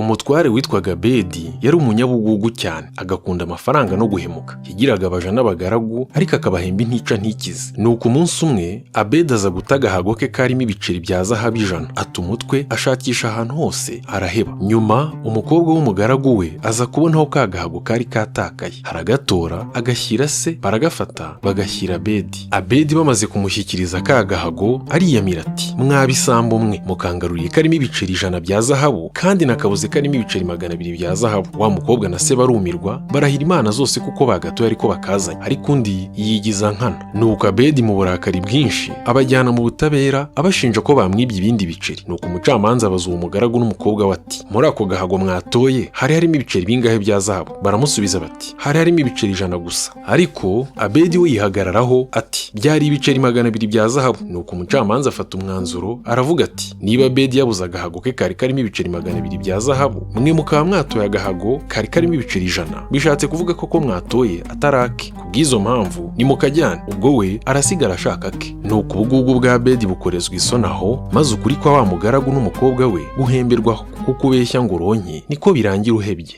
Umutware witwaga Abedi yari umunyabugugu cyane, agakunda amafaranga no guhemuka. Yagiraga abaja n'abagaragu ariko akabahemba intica ntikize. Nuko umunsi umwe Abedi aza guta agahago ke karimo ibiceri bya zahabu 100. Ata umutwe ashakisha ahantu hose araheba. Nyuma umukobwa w'umugaragu we aza kubona aho ka gahago kari katakaye, aragatora agashyira se, baragafata bagashyira Abedi. Abedi bamaze kumushyikiriza ka gahago ariyamira ati, mwabisambo mwe, mukangaruriye karimo ibiceri 100 bya zahabu kandi nakabuze karimo ibiceri 200 bya zahabu. Wa mukobwa na se barumirwa, barahira Imana zose kuko bagatoye ariko bakazanye, ariko undi yigiza nkana. Nuko Abedi mu burakari bwinshi abajyana mu butabera abashinja ko bamwibye ibindi biceri. Nuko umucamanza abaza uwo mugaragu n'umukobwa we ati, muri ako gahago mwatoye hari harimo ibiceri bingahe bya zahabu? Baramusubiza bati, hari harimo ibiceri 100 gusa. Ariko Abedi we yihagararaho ati, byari ibiceri 200 bya zahabu. Nuko umucamanza afata umwanzuro aravuga ati, niba Abedi yabuze agahago ke kari karimo ibiceri 200 bya zahabu, mwe mukaba mwatoye agahago kari karimo ibiceri 100, bishatse kuvuga ko mwatoye atarake. Kubw'izo mpamvu nimukajyane. Ubwo we arasigara ashaka ke. Nuko ubugugu bwa Abedi bukorezwa isoni aho, maze ukuri kwa wa mugaragu n'umukobwa we guhemberwaho, kuko ubeshya ngo uronke niko birangira uhebye.